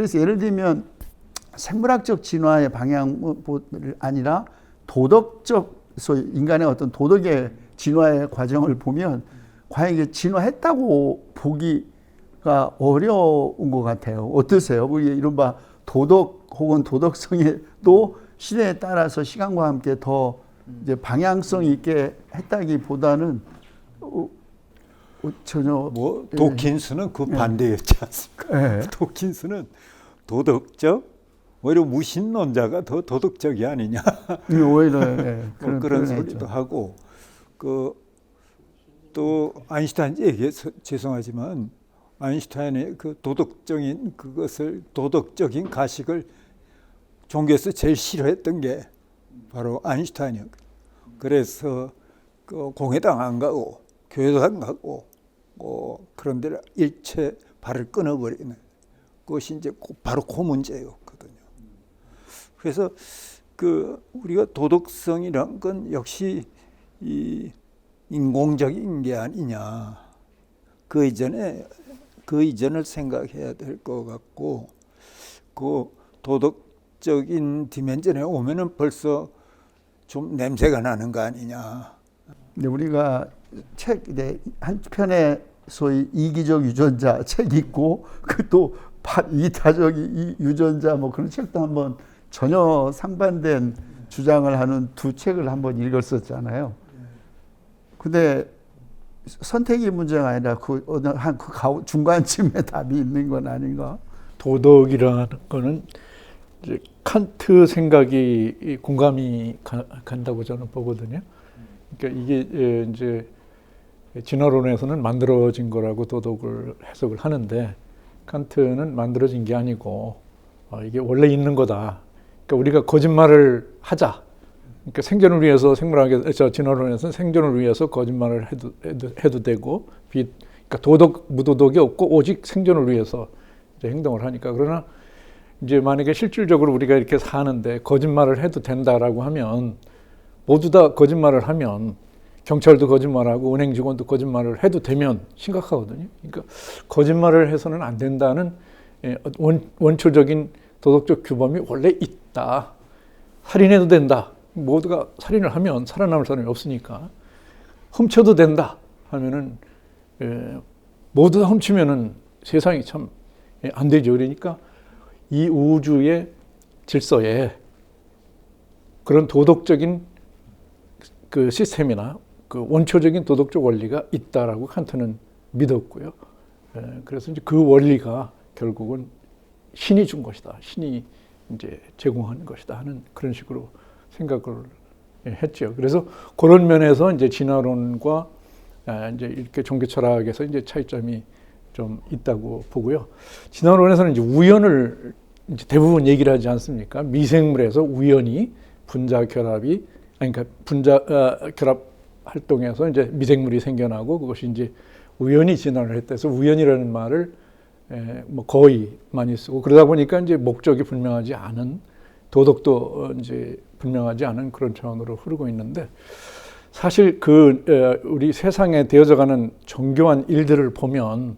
그래서 예를 들면 생물학적 진화의 방향이 아니라 도덕적, 소위 인간의 어떤 도덕의 진화의 과정을 보면 과연 이게 진화했다고 보기가 어려운 것 같아요. 어떠세요? 우리 이른바 도덕 혹은 도덕성에도 시대에 따라서 시간과 함께 더 이제 방향성 있게 했다기보다는 전혀 뭐 도킨스는 그 반대였지 않습니까? 도킨스는 도덕적 오히려 무신론자가 더 도덕적이 아니냐 오히려 뭐 그런 소리도 하고 또 아인슈타인 얘기해서 죄송하지만 아인슈타인의 그 도덕적인 가식을 종교에서 제일 싫어했던 게 바로 아인슈타인이었거든요. 그래서 그 공회당 안 가고 교회도 안 가고 그런 데를 일체 발을 끊어버리는 그것이 이제 바로 그 문제였거든요. 그래서 우리가 도덕성이란 건 역시 이 인공적인 게 아니냐. 그 이전을 생각해야 될 것 같고, 그 도덕적인 디멘전에 오면은 벌써 좀 냄새가 나는 거 아니냐. 근데 우리가 책 한 편에 소위 이기적 유전자 책 있고 그 또 이타적 유전자 뭐 그런 책도 한번 전혀 상반된 주장을 하는 두 책을 한번 읽었었잖아요. 근데 선택의 문제가 아니라 어느 중간쯤에 답이 있는 건 아닌가? 도덕이라는 거는 이제 칸트 생각이 공감이 간다고 저는 보거든요. 그러니까 이게 이제 진화론에서는 만들어진 거라고 도덕을 해석을 하는데 칸트는 만들어진 게 아니고 이게 원래 있는 거다. 그러니까 우리가 거짓말을 하자. 그러니까 생존을 위해서 진화론에서는 생존을 위해서 거짓말을 해도 되고 그러니까 무도덕이 없고 오직 생존을 위해서 이제 행동을 하니까 그러나 이제 만약에 실질적으로 우리가 이렇게 사는데 거짓말을 해도 된다라고 하면 모두 다 거짓말을 하면 경찰도 거짓말하고 은행 직원도 거짓말을 해도 되면 심각하거든요. 그러니까 거짓말을 해서는 안 된다는 원초적인 도덕적 규범이 원래 있다. 살인해도 된다. 모두가 살인을 하면 살아남을 사람이 없으니까 훔쳐도 된다 하면은 모두 다 훔치면은 세상이 참 안 되죠. 그러니까 이 우주의 질서에 그런 도덕적인 그 시스템이나 그 원초적인 도덕적 원리가 있다라고 칸트는 믿었고요. 그래서 이제 그 원리가 결국은 신이 준 것이다. 신이 이제 제공하는 것이다 하는 그런 식으로 생각을 했죠. 그래서 그런 면에서 이제 진화론과 이제 이렇게 종교 철학에서 이제 차이점이 좀 있다고 보고요. 진화론에서는 이제 우연을 이제 대부분 얘기를 하지 않습니까? 미생물에서 우연히 분자 결합 활동에서 이제 미생물이 생겨나고 그것이 이제 우연히 진화를 했다 해서 우연이라는 말을 뭐 거의 많이 쓰고 그러다 보니까 이제 목적이 분명하지 않은 도덕도 이제 분명하지 않은 그런 차원으로 흐르고 있는데 사실 우리 세상에 되어져가는 정교한 일들을 보면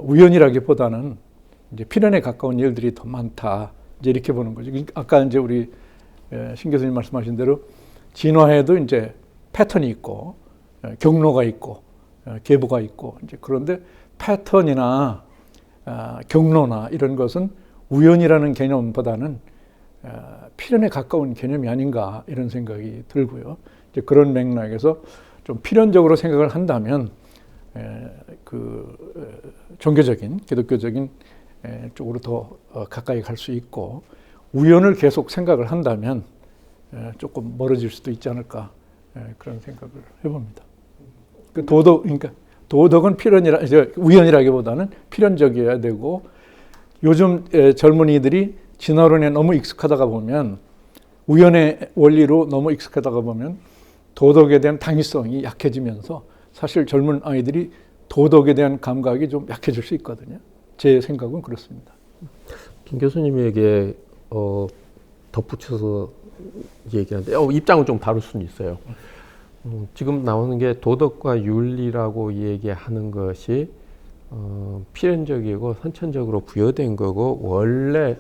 우연이라기보다는 이제 필연에 가까운 일들이 더 많다 이제 이렇게 보는 거죠. 아까 이제 우리 신 교수님 말씀하신 대로 진화에도 이제 패턴이 있고 경로가 있고 계보가 있고 이제 그런데 패턴이나 경로나 이런 것은 우연이라는 개념보다는 필연에 가까운 개념이 아닌가 이런 생각이 들고요. 이제 그런 맥락에서 좀 필연적으로 생각을 한다면 종교적인 기독교적인 쪽으로 더 가까이 갈 수 있고 우연을 계속 생각을 한다면 조금 멀어질 수도 있지 않을까 그런 생각을 해봅니다. 그러니까 도덕은 우연이라기보다는 필연적이어야 되고 요즘 젊은이들이 진화론에 너무 익숙하다가 보면 우연의 원리로 너무 익숙하다가 보면 도덕에 대한 당위성이 약해지면서 사실 젊은 아이들이 도덕에 대한 감각이 좀 약해질 수 있거든요. 제 생각은 그렇습니다. 김 교수님에게 덧붙여서 얘기하는데 입장은 좀 다를 수는 있어요. 지금 나오는 게 도덕과 윤리라고 얘기하는 것이 필연적이고 선천적으로 부여된 거고 원래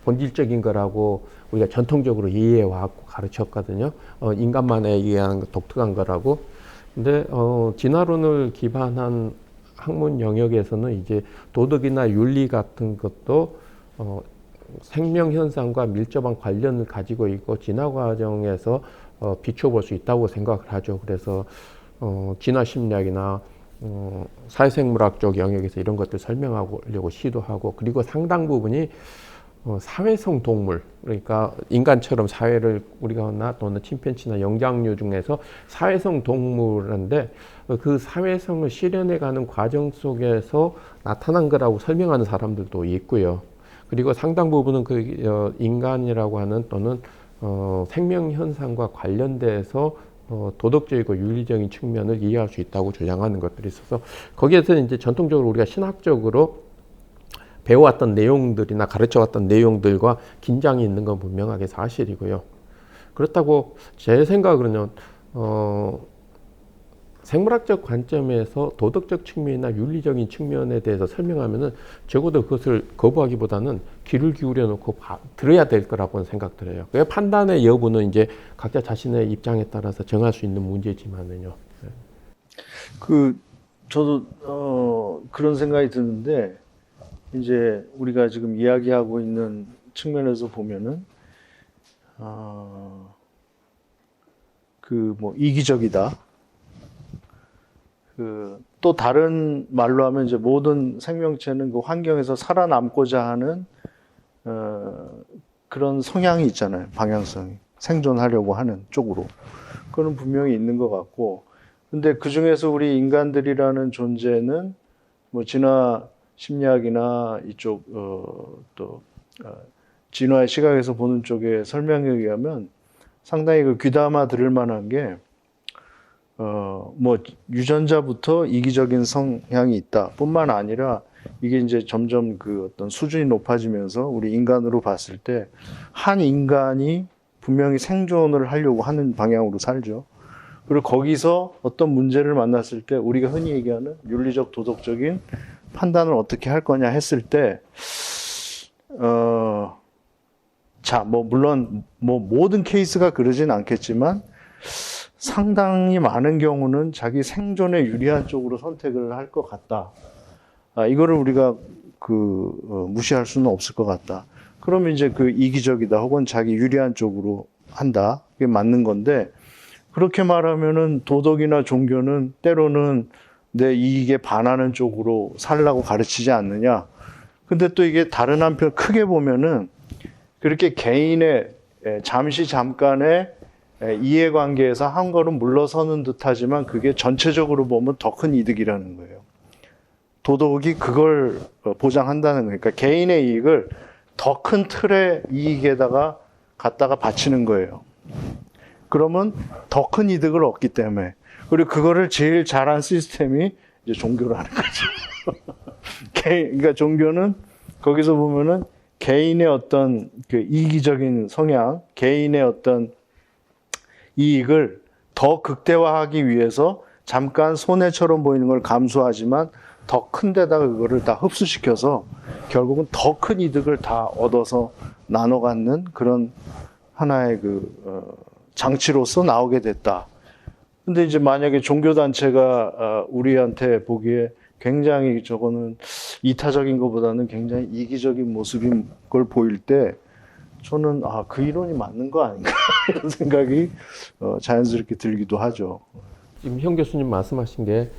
본질적인 거라고 우리가 전통적으로 이해해 왔고 가르쳤거든요. 인간만에 의한 독특한 거라고. 근데 진화론을 기반한 학문 영역에서는 이제 도덕이나 윤리 같은 것도 생명 현상과 밀접한 관련을 가지고 있고 진화 과정에서 비춰볼 수 있다고 생각을 하죠. 그래서 진화 심리학이나 사회생물학 쪽 영역에서 이런 것들 설명하려고 시도하고, 그리고 상당 부분이 사회성 동물, 그러니까 인간처럼 사회를 우리가 또는 침팬지나 영장류 중에서 사회성 동물인데 그 사회성을 실현해가는 과정 속에서 나타난 거라고 설명하는 사람들도 있고요. 그리고 상당 부분은 그 인간이라고 하는 또는 생명 현상과 관련돼서 도덕적이고 윤리적인 측면을 이해할 수 있다고 주장하는 것들이 있어서, 거기에서 이제 전통적으로 우리가 신학적으로 배워왔던 내용들이나 가르쳐왔던 내용들과 긴장이 있는 건 분명하게 사실이고요. 그렇다고 제 생각으로는 생물학적 관점에서 도덕적 측면이나 윤리적인 측면에 대해서 설명하면은 적어도 그것을 거부하기보다는 귀를 기울여 놓고 들어야 될 거라고 생각들어요. 그 판단의 여부는 이제 각자 자신의 입장에 따라서 정할 수 있는 문제지만은요. 저도 그런 생각이 드는데, 이제 우리가 지금 이야기하고 있는 측면에서 보면은 이기적이다. 또 다른 말로 하면 이제 모든 생명체는 그 환경에서 살아남고자 하는 그런 성향이 있잖아요. 방향성이. 생존하려고 하는 쪽으로. 그건 분명히 있는 것 같고, 근데 그 중에서 우리 인간들이라는 존재는 진화 심리학이나 이쪽 진화의 시각에서 보는 쪽의 설명에 의하면 상당히 귀담아 들을 만한 게 유전자부터 이기적인 성향이 있다 뿐만 아니라 이게 이제 점점 어떤 수준이 높아지면서 우리 인간으로 봤을 때 한 인간이 분명히 생존을 하려고 하는 방향으로 살죠. 그리고 거기서 어떤 문제를 만났을 때 우리가 흔히 얘기하는 윤리적 도덕적인 판단을 어떻게 할 거냐 했을 때 물론 모든 케이스가 그러진 않겠지만 상당히 많은 경우는 자기 생존에 유리한 쪽으로 선택을 할 것 같다. 이거를 우리가 무시할 수는 없을 것 같다. 그러면 이제 이기적이다 혹은 자기 유리한 쪽으로 한다. 그게 맞는 건데, 그렇게 말하면은 도덕이나 종교는 때로는 내 이익에 반하는 쪽으로 살라고 가르치지 않느냐. 근데 또 이게 다른 한편 크게 보면은 그렇게 개인의 잠깐의 이해관계에서 한 걸음 물러서는 듯하지만 그게 전체적으로 보면 더 큰 이득이라는 거예요. 도덕이 그걸 보장한다는 거예요. 그러니까 개인의 이익을 더 큰 틀의 이익에다가 갖다가 바치는 거예요. 그러면 더 큰 이득을 얻기 때문에. 그리고 그거를 제일 잘한 시스템이 이제 종교라는 거죠. 그러니까 종교는 거기서 보면은 개인의 어떤 이기적인 성향, 개인의 어떤 이익을 더 극대화하기 위해서 잠깐 손해처럼 보이는 걸 감수하지만 더 큰 데다가 그거를 다 흡수시켜서 결국은 더 큰 이득을 다 얻어서 나눠 갖는 그런 하나의 장치로서 나오게 됐다. 근데 이제 만약에 종교단체가 우리한테 보기에 굉장히 저거는 이타적인 것보다는 굉장히 이기적인 모습인 걸 보일 때 저는 그 이론이 맞는 거 아닌가 이런 생각이 자연스럽게 들기도 하죠. 지금 형 교수님 말씀하신 게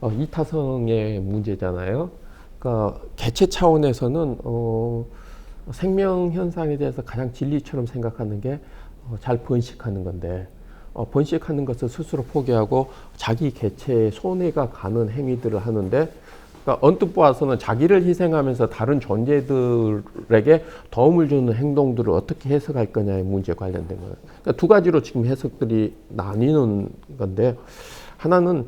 이타성의 문제잖아요. 그러니까 개체 차원에서는 생명 현상에 대해서 가장 진리처럼 생각하는 게 잘 번식하는 건데, 번식하는 것을 스스로 포기하고 자기 개체에 손해가 가는 행위들을 하는데, 그러니까 언뜻 보아서는 자기를 희생하면서 다른 존재들에게 도움을 주는 행동들을 어떻게 해석할 거냐의 문제 관련된 거예요. 그러니까 두 가지로 지금 해석들이 나뉘는 건데, 하나는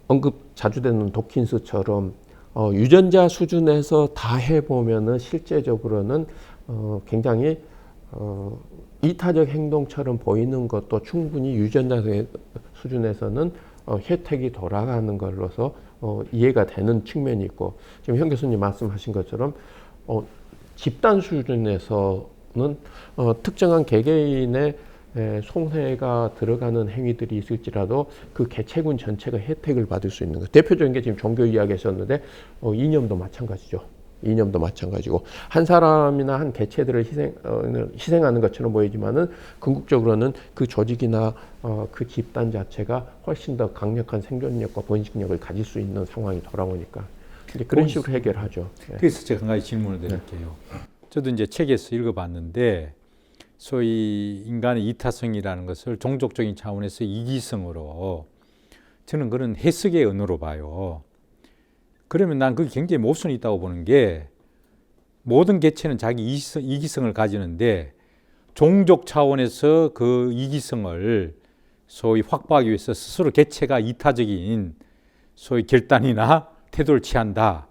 언급 자주 되는 도킨스처럼 유전자 수준에서 다 해보면은 실제적으로는 굉장히 이타적 행동처럼 보이는 것도 충분히 유전자 수준에서는 혜택이 돌아가는 걸로서 이해가 되는 측면이 있고 지금 현 교수님 말씀하신 것처럼 집단 수준에서는 특정한 개개인의 손해가 들어가는 행위들이 있을지라도 그 개체군 전체가 혜택을 받을 수 있는 것. 대표적인 게 지금 종교 이야기하셨는데 이념도 마찬가지죠. 이념도 마찬가지고 한 사람이나 한 개체들을 희생하는 것처럼 보이지만은 궁극적으로는 그 조직이나 그 집단 자체가 훨씬 더 강력한 생존력과 번식력을 가질 수 있는 상황이 돌아오니까 이제 그런 식으로 해결하죠. 그래서 제가 한 가지 질문을 드릴게요. 저도 이제 책에서 읽어봤는데 소위 인간의 이타성이라는 것을 종족적인 차원에서 이기성으로 저는 그런 해석의 언어로 봐요. 그러면 난 그게 굉장히 모순이 있다고 보는 게 모든 개체는 자기 이기성을 가지는데 종족 차원에서 그 이기성을 소위 확보하기 위해서 스스로 개체가 이타적인 소위 결단이나 태도를 취한다.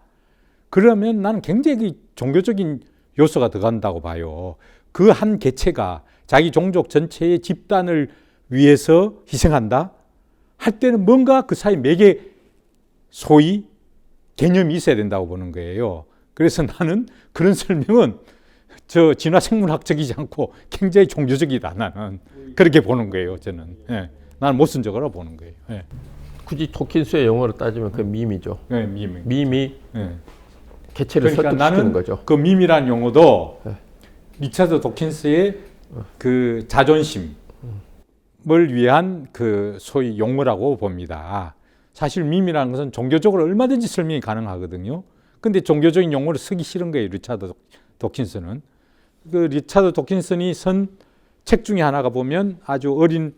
그러면 나는 굉장히 종교적인 요소가 들어간다고 봐요. 그 한 개체가 자기 종족 전체의 집단을 위해서 희생한다? 할 때는 뭔가 그 사이 매개 소위 개념이 있어야 된다고 보는 거예요. 그래서 나는 그런 설명은 진화생물학적이지 않고 굉장히 종교적이다. 나는 그렇게 보는 거예요. 저는 나는 모순적으로 보는 거예요. 굳이 도킨스의 용어로 따지면 그 밈이죠. 밈이 개체를 그러니까 설득시키는 나는 거죠. 그 밈이란 용어도 리차드 도킨스의 그 자존심을 위한 그 소위 용어라고 봅니다. 사실 밈이라는 것은 종교적으로 얼마든지 설명이 가능하거든요. 근데 종교적인 용어를 쓰기 싫은 거예요. 리차드 도킨스는. 그 리차드 도킨슨이 쓴 책 중에 하나가 보면 아주 어린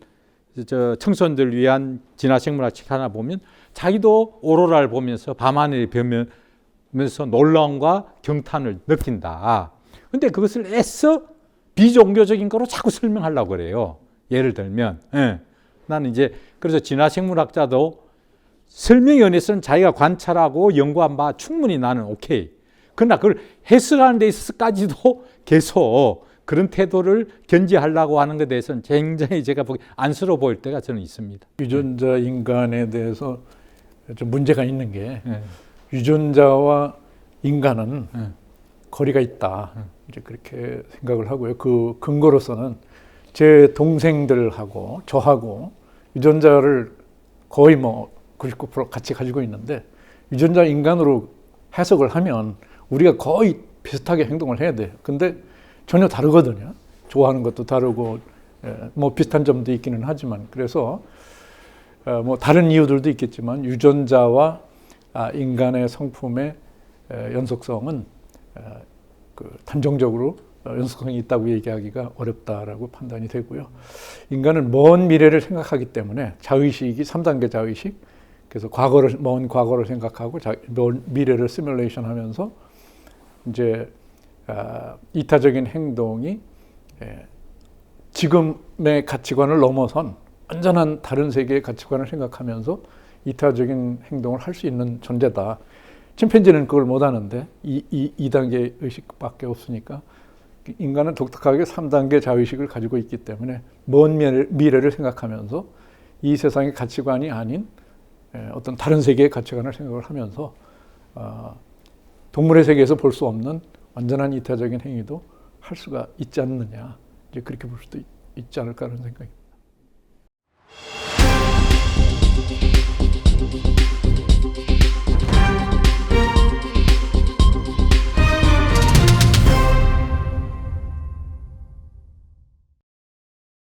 청소년들 위한 진화생물학 책 하나 보면 자기도 오로라를 보면서 밤하늘을 보면서 놀라움과 경탄을 느낀다. 근데 그것을 애써 비종교적인 거로 자꾸 설명하려고 그래요. 예를 들면 나는 이제 그래서 진화생물학자도 설명에 의해서는 자기가 관찰하고 연구한 바 충분히 나는 오케이. 그러나 그걸 해석하는 데 있어서까지도 계속 그런 태도를 견지하려고 하는 것에 대해서는 굉장히 제가 보기 안쓰러워 보일 때가 저는 있습니다. 유전자 인간에 대해서 좀 문제가 있는 게 유전자와 인간은 거리가 있다. 이제 그렇게 생각을 하고요. 그 근거로서는 제 동생들하고 저하고 유전자를 거의 99% 같이 가지고 있는데 유전자 인간으로 해석을 하면 우리가 거의 비슷하게 행동을 해야 돼요. 근데 전혀 다르거든요. 좋아하는 것도 다르고 비슷한 점도 있기는 하지만 그래서 다른 이유들도 있겠지만 유전자와 인간의 성품의 연속성은 단정적으로 연속성이 있다고 얘기하기가 어렵다라고 판단이 되고요. 인간은 먼 미래를 생각하기 때문에 자의식이 3단계 자의식, 그래서 먼 과거를 생각하고 먼 미래를 시뮬레이션 하면서 이제 이타적인 행동이 지금의 가치관을 넘어선 완전한 다른 세계의 가치관을 생각하면서 이타적인 행동을 할 수 있는 존재다. 침팬지는 그걸 못하는데 2단계 의식밖에 없으니까 인간은 독특하게 3단계 자의식을 가지고 있기 때문에 먼 미래를 생각하면서 이 세상의 가치관이 아닌 어떤 다른 세계의 가치관을 생각을 하면서 동물의 세계에서 볼 수 없는 완전한 이타적인 행위도 할 수가 있지 않느냐, 이제 그렇게 볼 수도 있지 않을까 하는 생각입니다.